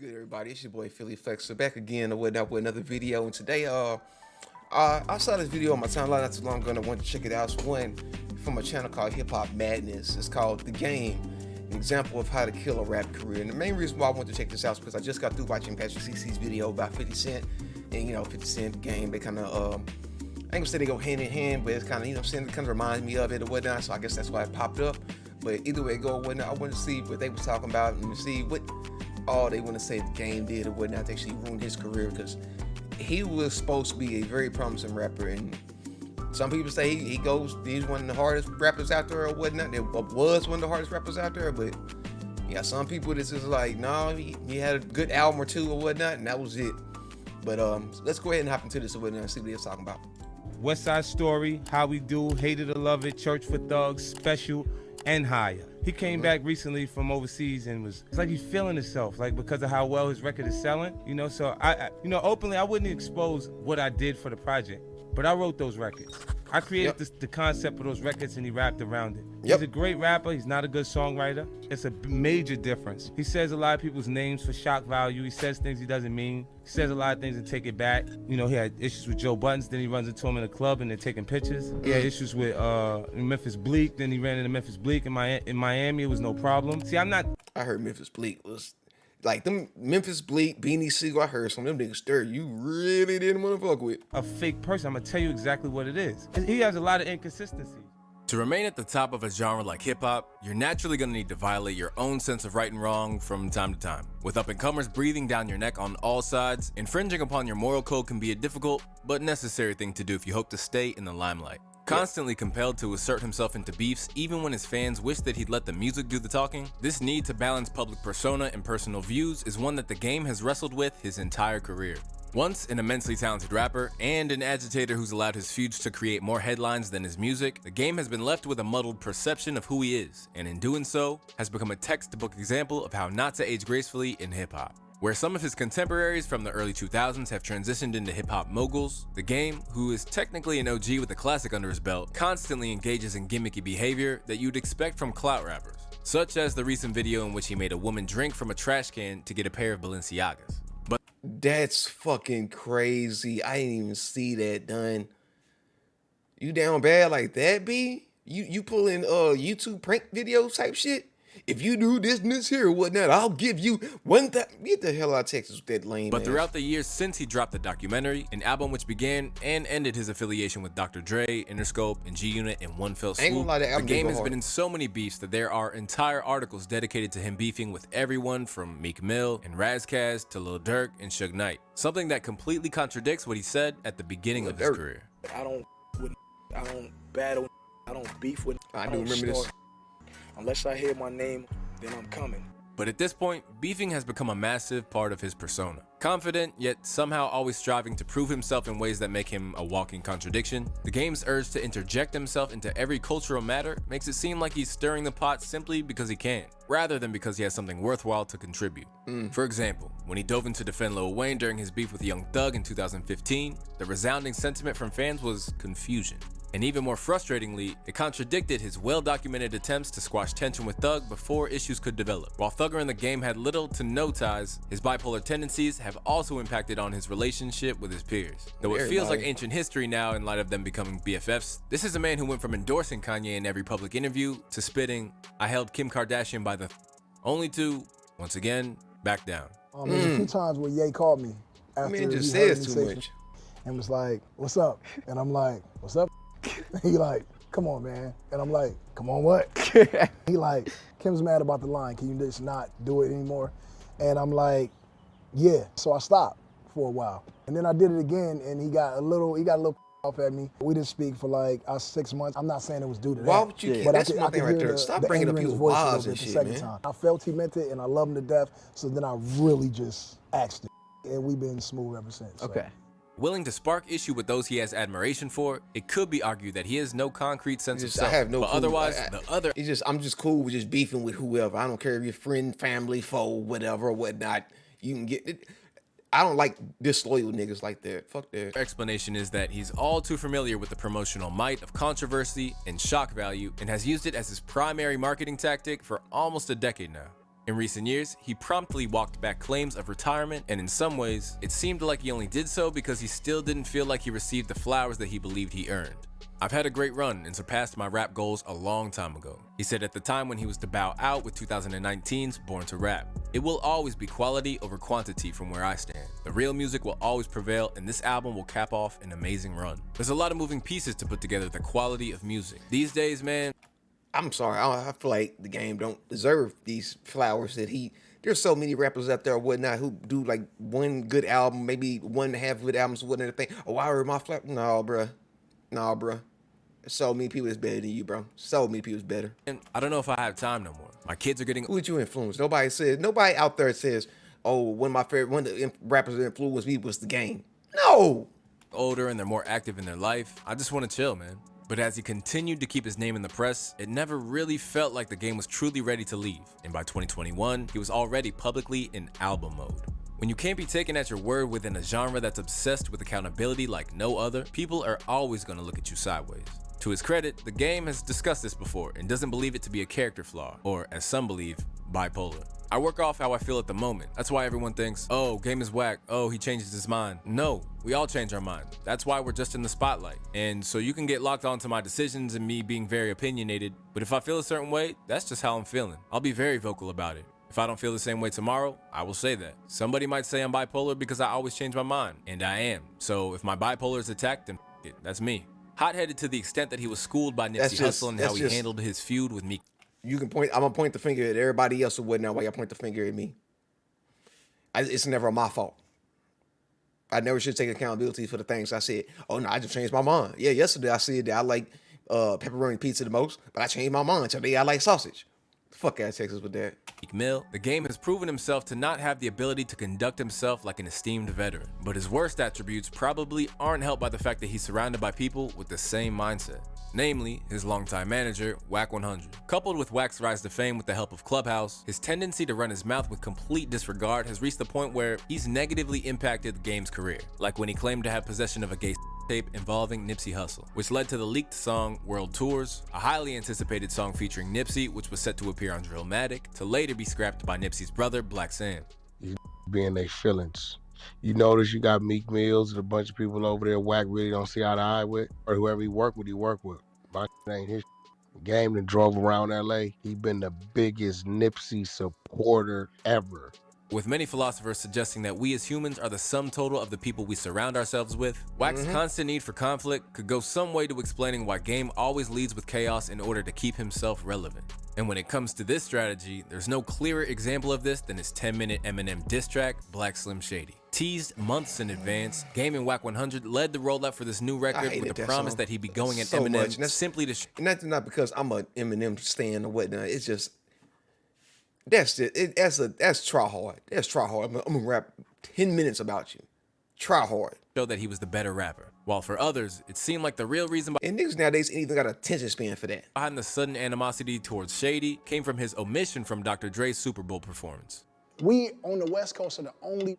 good, everybody? It's your boy Phlexer back again or whatnot with another video. And today, I saw this video on my timeline not too long ago and I wanted to check it out. It's one from a channel called Hip Hop Madness. It's called The Game, an example of how to kill a rap career. And the main reason why I wanted to check this out is because I just got through watching Patrick CC's video about 50 Cent. And, 50 Cent Game, they kind of, I ain't gonna say they go hand in hand, but it's kind of, it kind of reminds me of it or whatnot. So I guess that's why it popped up. But either way it go or whatnot, I wanted to see what they was talking about and see what all they want to say the Game did or whatnot to actually ruin his career, because he was supposed to be a very promising rapper, and some people say he's one of the hardest rappers out there or whatnot. It was one of the hardest rappers out there, but yeah, some people this is like, no, he had a good album or two or whatnot, and that was it. But let's go ahead and hop into this or whatnot and see what he's talking about. West Side Story, How We Do, Hated or Love It, Church for Thugs, Special, and Higher. He came back recently from overseas and it's like he's feeling himself, like because of how well his record is selling, So I openly, I wouldn't expose what I did for the project, but I wrote those records. I created the concept of those records and he rapped around it. He's a great rapper. He's not a good songwriter. It's a major difference. He says a lot of people's names for shock value. He says things he doesn't mean. He says a lot of things and take it back. He had issues with Joe Buttons. Then he runs into him in a club and they're taking pictures. He had issues with Memphis Bleak. Then he ran into Memphis Bleak in Miami. It was no problem. See, I heard Memphis Bleak was like them Memphis Bleak, Beanie Siegel. I heard some of them niggas stir you really didn't want to fuck with. A fake person. I'm gonna tell you exactly what it is. He has a lot of inconsistencies. To remain at the top of a genre like hip-hop, you're naturally gonna need to violate your own sense of right and wrong from time to time. With up-and-comers breathing down your neck on all sides, infringing upon your moral code can be a difficult but necessary thing to do if you hope to stay in the limelight. Constantly compelled to assert himself into beefs even when his fans wish that he'd let the music do the talking, this need to balance public persona and personal views is one that the Game has wrestled with his entire career. Once an immensely talented rapper and an agitator who's allowed his feuds to create more headlines than his music, the Game has been left with a muddled perception of who he is, and in doing so, has become a textbook example of how not to age gracefully in hip-hop. Where some of his contemporaries from the early 2000s have transitioned into hip-hop moguls, the Game, who is technically an OG with a classic under his belt, constantly engages in gimmicky behavior that you'd expect from clout rappers, such as the recent video in which he made a woman drink from a trash can to get a pair of Balenciagas. But that's fucking crazy. I didn't even see that done. You down bad like that, B? You pulling YouTube prank video type shit? If you do this and this here or whatnot, I'll give you get the hell out of Texas with that lame But ass. throughout the years since he dropped the documentary, an album which began and ended his affiliation with Dr. Dre, Interscope, and G-Unit in one fell swoop, the Game has been in so many beefs that there are entire articles dedicated to him beefing with everyone from Meek Mill and Razkaz to Lil Durk and Suge Knight. Something that completely contradicts what he said at the beginning of his career. I don't battle, I don't beef with, I do remember this. Unless I hear my name, then I'm coming. But at this point, beefing has become a massive part of his persona. Confident, yet somehow always striving to prove himself in ways that make him a walking contradiction, the Game's urge to interject himself into every cultural matter makes it seem like he's stirring the pot simply because he can, rather than because he has something worthwhile to contribute. For example, when he dove in to defend Lil Wayne during his beef with Young Thug in 2015, the resounding sentiment from fans was confusion. And even more frustratingly, it contradicted his well-documented attempts to squash tension with Thug before issues could develop. While Thugger and the Game had little to no ties, his bipolar tendencies have also impacted on his relationship with his peers. Though it feels like ancient history now in light of them becoming BFFs, this is a man who went from endorsing Kanye in every public interview to spitting, "I held Kim Kardashian by the only to, once again, back down. There's a few times where Ye called me after he just heard says me too say much. and was like, "What's up?" And I'm like, "What's up?" He like, "Come on, man." And I'm like, "Come on, what?" He like, "Kim's mad about the line. Can you just not do it anymore?" And I'm like, "Yeah." So I stopped for a while, and then I did it again, and he got a little off at me. We didn't speak for like 6 months. I'm not saying it was due to that. Why would you? But That's I my thing right there. Stop bringing up people's wives and shit, man. time. I felt he meant it, and I love him to death. So then I really just asked it, and we've been smooth ever since. So. Okay. Willing to spark issue with those he has admiration for, it could be argued that he has no concrete sense of self. I have no but clue. otherwise, I'm just cool with just beefing with whoever. I don't care if you're friend, family, foe, whatever, or whatnot. You can get it. I don't like disloyal niggas like that. Fuck that. explanation is that he's all too familiar with the promotional might of controversy and shock value and has used it as his primary marketing tactic for almost a decade now. In recent years, he promptly walked back claims of retirement, and in some ways, it seemed like he only did so because he still didn't feel like he received the flowers that he believed he earned. I've had a great run and surpassed my rap goals a long time ago, he said at the time when he was to bow out with 2019's Born to Rap. It will always be quality over quantity from where I stand. The real music will always prevail, and this album will cap off an amazing run. There's a lot of moving pieces to put together the quality of music. These days, man, I'm sorry, I feel like the game don't deserve these flowers that he. There's so many rappers out there or whatnot who do like one good album, maybe 1.5 good albums, whatever thing. Oh, I heard my flower. No, bruh. No, bruh. So many people is better than you, bro. So many people is better. I don't know if I have time no more. My kids are getting Who did you influence? Nobody out there says, oh, one of the rappers that influenced me was the game. No. older and they're more active in their life. I just want to chill, man. But as he continued to keep his name in the press, it never really felt like the game was truly ready to leave. And by 2021, he was already publicly in album mode. When you can't be taken at your word within a genre that's obsessed with accountability like no other, people are always going to look at you sideways. To his credit, the game has discussed this before and doesn't believe it to be a character flaw, or as some believe, bipolar. I work off how I feel at the moment. That's why everyone thinks, oh, game is whack, oh, he changes his mind. No, we all change our mind. That's why we're just in the spotlight. And so you can get locked onto my decisions and me being very opinionated, but if I feel a certain way, that's just how I'm feeling. I'll be very vocal about it. If I don't feel the same way tomorrow, I will say that. Somebody might say I'm bipolar because I always change my mind, and I am. So if my bipolar is attacked, then it, that's me. Hot-headed to the extent that he was schooled by Nipsey Hussle and how he handled his feud with Meek. You can point. I'm gonna point the finger at everybody else or whatnot. Why y'all point the finger at me? It's never my fault. I never should take accountability for the things I said. Oh no, I just changed my mind. Yeah, yesterday I said that I like pepperoni pizza the most, but I changed my mind. Today I like sausage. Fuck out of Texas with that. Mill, the game has proven himself to not have the ability to conduct himself like an esteemed veteran, but his worst attributes probably aren't helped by the fact that he's surrounded by people with the same mindset. Namely, his longtime manager, Wack 100. Coupled with Wack's rise to fame with the help of Clubhouse, his tendency to run his mouth with complete disregard has reached the point where he's negatively impacted the game's career, like when he claimed to have possession of a gay tape involving Nipsey Hussle, which led to the leaked song World Tours, a highly anticipated song featuring Nipsey, which was set to appear on Drillmatic, to later be scrapped by Nipsey's brother, Black Sam. You being their feelings. You notice you got Meek Mills and a bunch of people over there Wack really don't see eye to eye with, or whoever he work with. My ain't his game that drove around LA. He been the biggest Nipsey supporter ever. With many philosophers suggesting that we as humans are the sum total of the people we surround ourselves with, Wack's constant need for conflict could go some way to explaining why Game always leads with chaos in order to keep himself relevant. And when it comes to this strategy, there's no clearer example of this than his 10-minute Eminem diss track, Black Slim Shady. Teased months in advance, Game and Wack 100 led the rollout for this new record with the promise that he'd be going at Eminem simply to and that's not because I'm a Eminem stan or whatnot. It's just that's try hard. That's try hard. I'm gonna rap 10 minutes about you. Try hard. Show that he was the better rapper. While for others, it seemed like the real reason and niggas nowadays ain't even got an attention span for that. Behind the sudden animosity towards Shady came from his omission from Dr. Dre's Super Bowl performance. We on the West Coast are the only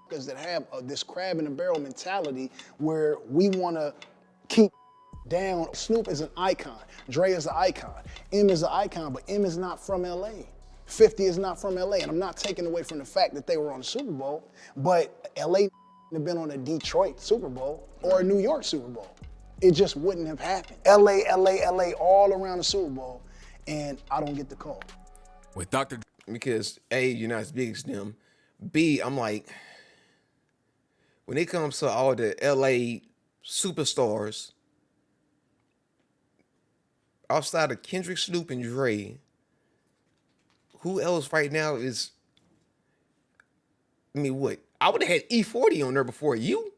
that have this crab in the barrel mentality where we want to keep down. Snoop is an icon. Dre is an icon. M is an icon, but M is not from LA. 50 is not from LA, and I'm not taking away from the fact that they were on the Super Bowl, but LA have been on a Detroit Super Bowl or a New York Super Bowl. It just wouldn't have happened. LA, all around the Super Bowl, and I don't get the call. With Dr. Because A, you're not as big as them. B, I'm like, when it comes to all the LA superstars, outside of Kendrick, Snoop, and Dre, who else right now is, I mean, what? I would have had E40 on there before you.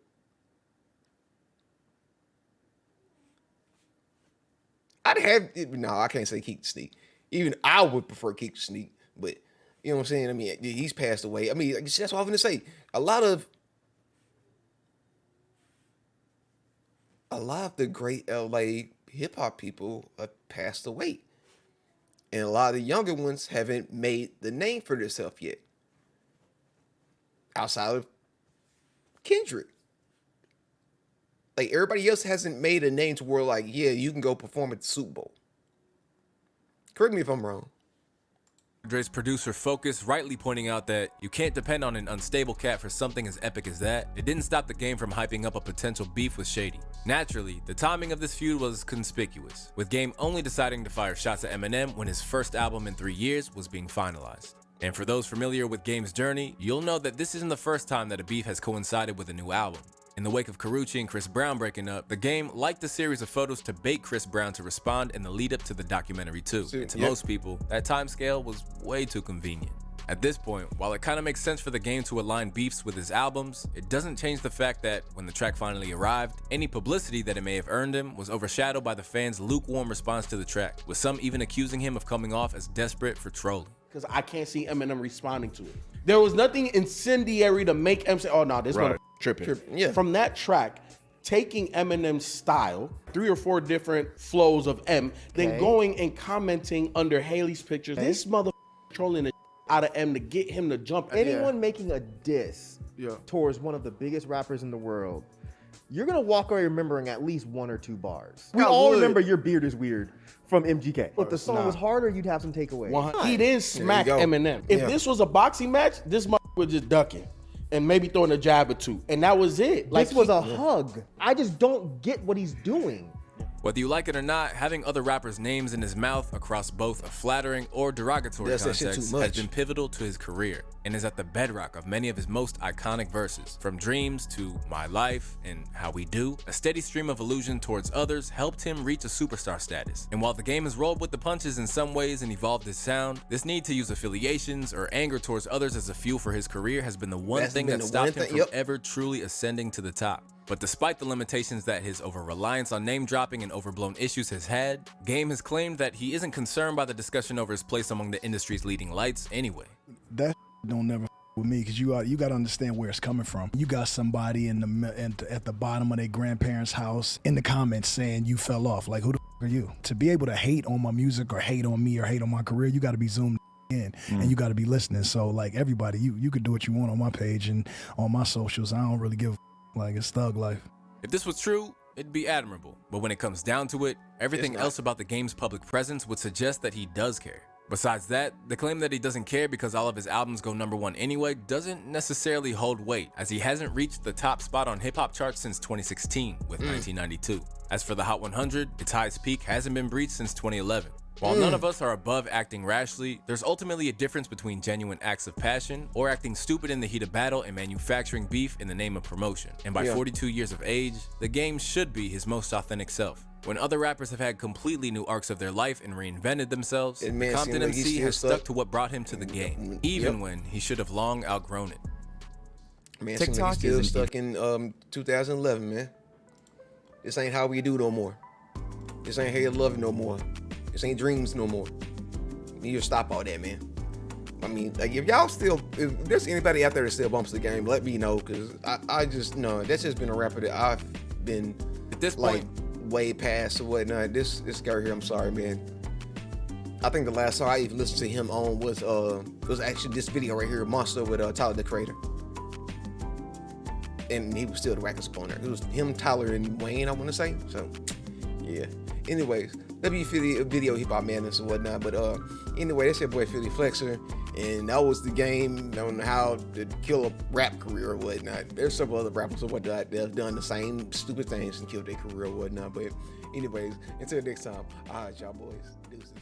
I'd have, no, I can't say Keek the Sneak. Even I would prefer Keek the Sneak, but you know what I'm saying? I mean, he's passed away. I mean, that's what I'm going to say. A lot of the great LA hip hop people have passed away. And a lot of the younger ones haven't made the name for themselves yet. Outside of Kendrick. Like, everybody else hasn't made a name to where, like, yeah, you can go perform at the Super Bowl. Correct me if I'm wrong. Dre's producer Focus rightly pointing out that you can't depend on an unstable cat for something as epic as that, it didn't stop the game from hyping up a potential beef with Shady. Naturally, the timing of this feud was conspicuous, with Game only deciding to fire shots at Eminem when his first album in 3 years was being finalized. And for those familiar with Game's journey, you'll know that this isn't the first time that a beef has coincided with a new album. In the wake of Karrueche and Chris Brown breaking up, The Game liked a series of photos to bait Chris Brown to respond in the lead up to the documentary too. And to most people, that timescale was way too convenient. At this point, while it kind of makes sense for The Game to align beefs with his albums, it doesn't change the fact that when the track finally arrived, any publicity that it may have earned him was overshadowed by the fans' lukewarm response to the track, with some even accusing him of coming off as desperate for trolling. Because I can't see Eminem responding to it. There was nothing incendiary to make M say, oh no, this one tripping. Yeah. From that track, taking Eminem's style, 3 or 4 different flows of M, then going and commenting under Haley's pictures. This mother trolling the out of M to get him to jump. Anyone making a diss towards one of the biggest rappers in the world, you're gonna walk away remembering at least 1 or 2 bars. We all remember Your Beard Is Weird from MGK. If the song was harder, you'd have some takeaways. He didn't smack Eminem. If this was a boxing match, this mother was just ducking and maybe throwing a jab or 2, and that was it. Like, this was a hug. I just don't get what he's doing. Whether you like it or not, having other rappers' names in his mouth across both a flattering or derogatory context has been pivotal to his career and is at the bedrock of many of his most iconic verses. From Dreams to My Life and How We Do, a steady stream of allusion towards others helped him reach a superstar status. And while The Game has rolled with the punches in some ways and evolved his sound, this need to use affiliations or anger towards others as a fuel for his career has been the one thing that stopped him from ever truly ascending to the top. But despite the limitations that his over-reliance on name-dropping and overblown issues has had, Game has claimed that he isn't concerned by the discussion over his place among the industry's leading lights anyway. That don't never with me, because you got to understand where it's coming from. You got somebody at the bottom of their grandparents' house in the comments saying you fell off. Like, who the are you? To be able to hate on my music or hate on me or hate on my career, you got to be zoomed in and you got to be listening. So like everybody, you can do what you want on my page and on my socials. I don't really give like, it's thug life. If this was true, it'd be admirable. But when it comes down to it, everything else about The Game's public presence would suggest that he does care. Besides that, the claim that he doesn't care because all of his albums go #1 anyway doesn't necessarily hold weight, as he hasn't reached the top spot on hip-hop charts since 2016 with 1992. As for the Hot 100, its highest peak hasn't been breached since 2011. While none of us are above acting rashly, there's ultimately a difference between genuine acts of passion or acting stupid in the heat of battle and manufacturing beef in the name of promotion. And by 42 years of age, The Game should be his most authentic self. When other rappers have had completely new arcs of their life and reinvented themselves, Compton MC has stuck to what brought him to the game, even when he should have long outgrown it. Man, TikTok like still stuck in 2011, man. This ain't How We Do no more. This ain't Hey Love no more. This ain't Dreams no more. You need to stop all that, man. I mean, like, if there's anybody out there that still bumps The Game, let me know, because I just, no, that's just been a rapper that I've been, at this like, point, way past or whatnot. This guy here, I'm sorry, man. I think the last song I even listened to him on was actually this video right here, Monster with Tyler the Creator. And he was still the record spawner. It was him, Tyler, and Wayne, I want to say. So, yeah. Anyways, video hip hop madness and whatnot. But anyway, that's your boy Philly Phlexer, and that was The Game on how to kill a rap career or whatnot. There's several other rappers or whatnot that have done the same stupid things and killed their career or whatnot. But anyways, until next time, all right, y'all boys, deuces.